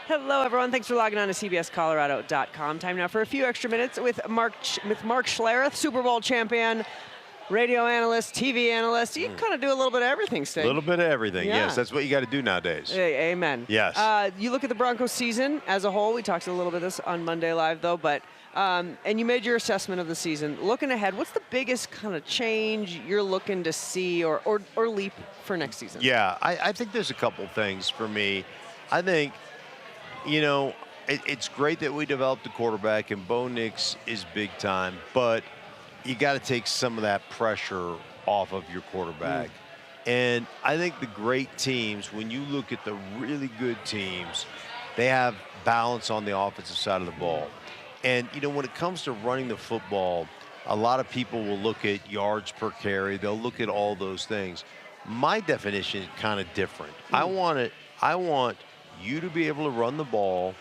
Hello, everyone. Thanks for logging on to CBSColorado.com. Time now for a few extra minutes with Mark Schlereth, Super Bowl champion, radio analyst, TV analyst. You kind of do a little bit of everything, Sting. A little bit of everything, Yeah. yes. That's what you got to do nowadays. Amen. Yes. You look at the Broncos season as a whole. We talked a little bit of this on Monday Live, though, but and you made your assessment of the season. Looking ahead, what's the biggest kind of change you're looking to see or leap for next season? Yeah, I think there's a couple things for me. I think, you know, it's great that we developed a quarterback, and Bo Nix is big time, but you got to take some of that pressure off of your quarterback. And I think the great teams, when you look at the really good teams, they have balance on the offensive side of the ball. And, you know, when it comes to running the football, a lot of people will look at yards per carry. They'll look at all those things. My definition is kind of different. I want you to be able to run the ball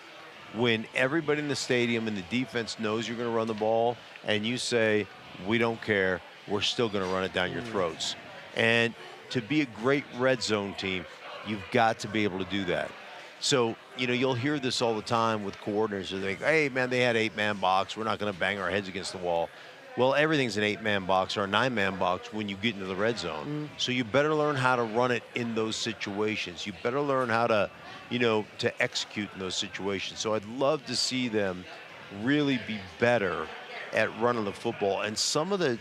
when everybody in the stadium and the defense knows you're going to run the ball, and you say, we don't care, we're still going to run it down your throats. And to be a great red zone team, you've got to be able to do that. So, you know, you'll hear this all the time with coordinators. They think, hey, man, they had 8-man box. We're not going to bang our heads against the wall. Well, everything's an 8-man box or a 9-man box when you get into the red zone. So you better learn how to run it in those situations. You better learn how to, you know, to execute in those situations. So I'd love to see them really be better at running the football. And some of the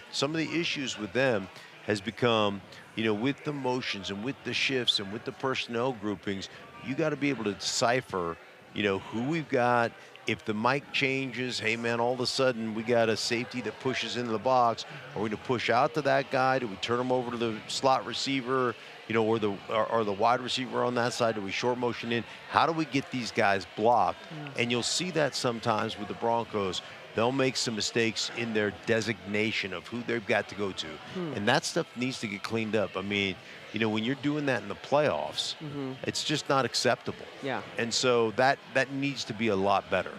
issues with them has become, you know, with the motions and with the shifts and with the personnel groupings, you got to be able to decipher, you know, who we've got. If the mic changes, hey, man, all of a sudden we got a safety that pushes into the box. Are we going to push out to that guy? Do we turn him over to the slot receiver, you know, or the wide receiver on that side? Do we short motion in? How do we get these guys blocked? And you'll see that sometimes with the Broncos. They'll make some mistakes in their designation of who they've got to go to. And that stuff needs to get cleaned up. I mean, you know, when you're doing that in the playoffs, it's just not acceptable. Yeah. And so that needs to be a lot better.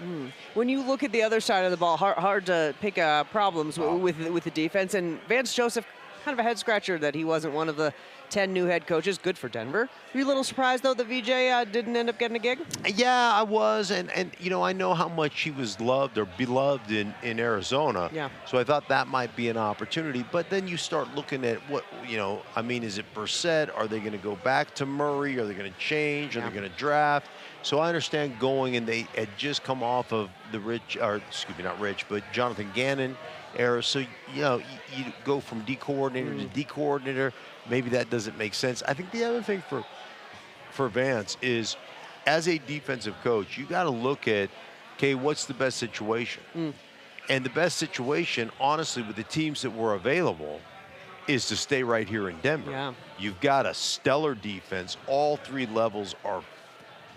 When you look at the other side of the ball, hard to pick problems with the defense. And Vance Joseph, kind of a head scratcher that he wasn't one of the 10 new head coaches. Good for Denver. Were you a little surprised, though, that VJ didn't end up getting a gig? Yeah, I was. And you know, I know how much he was loved or beloved in Arizona. Yeah. So I thought that might be an opportunity. But then you start looking at what, you know, I mean, is it Brissett? Are they going to go back to Murray? Are they going to change? Are they going to draft? So I understand going, and they had just come off of the Jonathan Gannon era. So, you know, you go from D coordinator to D coordinator. Maybe that doesn't make sense. I think the other thing for Vance is, as a defensive coach, you got to look at, okay, what's the best situation? And the best situation, honestly, with the teams that were available, is to stay right here in Denver. Yeah. You've got a stellar defense. All three levels are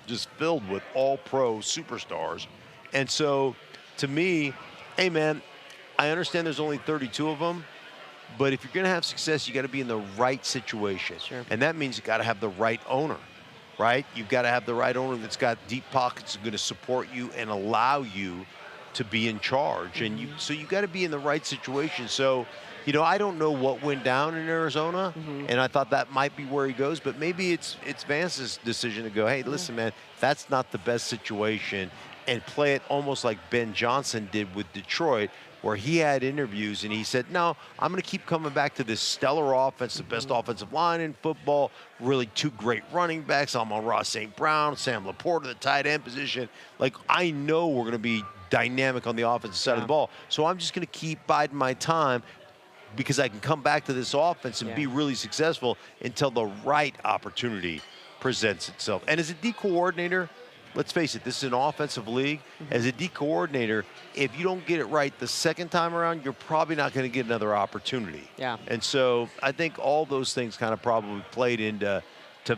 just filled with all-pro superstars. And so, to me, hey, man, I understand there's only 32 of them, but if you're going to have success, you got to be in the right situation. Sure. And that means you got to have the right owner, right? You've got to have the right owner that's got deep pockets, and going to support you and allow you to be in charge. And so you got to be in the right situation. So, you know, I don't know what went down in Arizona, and I thought that might be where he goes, but maybe it's Vance's decision to go, hey, listen, man, that's not the best situation, and play it almost like Ben Johnson did with Detroit, where he had interviews and he said, no, I'm going to keep coming back to this stellar offense, the best offensive line in football, really two great running backs, Amon-Ra St. Brown, Sam Laporta, the tight end position. Like, I know we're going to be dynamic on the offensive side of the ball, so I'm just going to keep biding my time because I can come back to this offense and be really successful until the right opportunity presents itself. And as a D coordinator, let's face it, this is an offensive league. As a D coordinator, if you don't get it right the second time around, you're probably not going to get another opportunity. Yeah. And so I think all those things kind of probably played into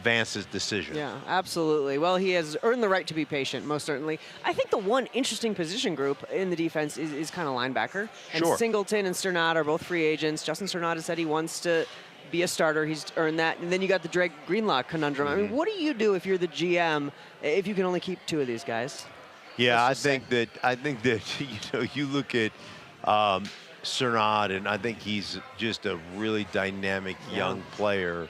Vance's decision. Yeah, absolutely. Well, he has earned the right to be patient, most certainly. I think the one interesting position group in the defense is kind of linebacker. And Singleton and Sternad are both free agents. Justin Sternad has said he wants to be a starter. He's earned that. And then you got the Drake Greenlock conundrum. I mean, what do you do if you're the GM if you can only keep two of these guys? Yeah, I think that you know, you look at Sternad, and I think he's just a really dynamic young player,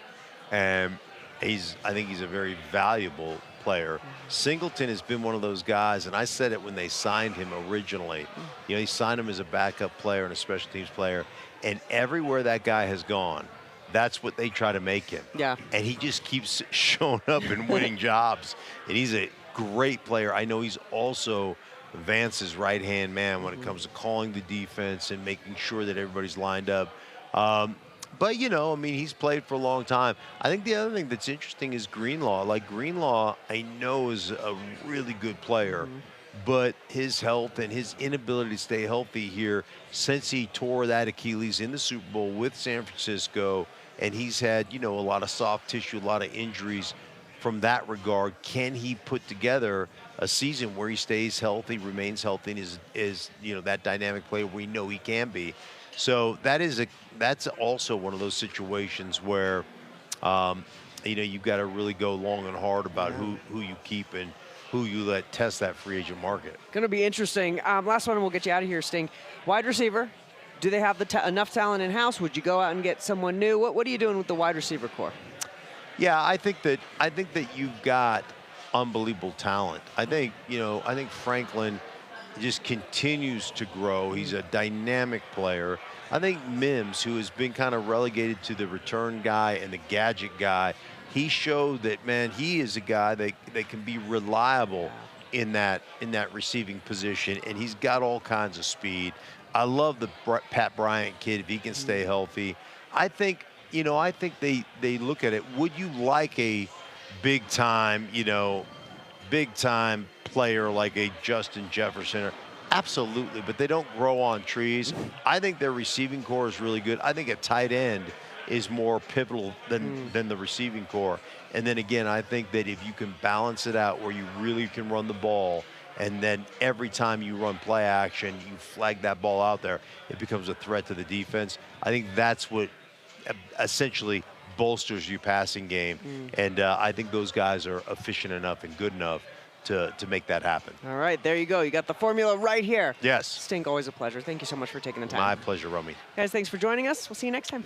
and I think he's a very valuable player. Singleton has been one of those guys, and I said it when they signed him originally. You know, he signed him as a backup player and a special teams player, and everywhere that guy has gone, that's what they try to make him. Yeah. And he just keeps showing up and winning jobs, and he's a great player. I know he's also Vance's right-hand man when it comes to calling the defense and making sure that everybody's lined up. But, you know, I mean, he's played for a long time. I think the other thing that's interesting is Greenlaw. Like, Greenlaw, I know, is a really good player, but his health and his inability to stay healthy here since he tore that Achilles in the Super Bowl with San Francisco, and he's had, you know, a lot of soft tissue, a lot of injuries from that regard. Can he put together a season where he stays healthy, remains healthy, and is you know, that dynamic player we know he can be? So that's also one of those situations where, you know, you've got to really go long and hard about who you keep and who you let test that free agent market. Going to be interesting. Last one, and we'll get you out of here, Sting. Wide receiver. Do they have enough talent in house? Would you go out and get someone new? What are you doing with the wide receiver core? Yeah, I think that you've got unbelievable talent. I think Franklin just continues to grow. He's a dynamic player. I think Mims, who has been kind of relegated to the return guy and the gadget guy, he showed that, man, he is a guy that can be reliable in that receiving position, and he's got all kinds of speed. I love the Pat Bryant kid if he can stay healthy. I think they look at it. Would you like a big time player like a Justin Jefferson? Absolutely, but they don't grow on trees. I think their receiving core is really good. I think a tight end is more pivotal than the receiving core. And then again, I think that if you can balance it out where you really can run the ball, and then every time you run play action, you flag that ball out there, it becomes a threat to the defense. I think that's what essentially bolsters your passing game. And I think those guys are efficient enough and good enough to make that happen. All right, there you go. You got the formula right here. Yes. Stink, always a pleasure. Thank you so much for taking the time. My pleasure, Romy. Guys, thanks for joining us. We'll see you next time.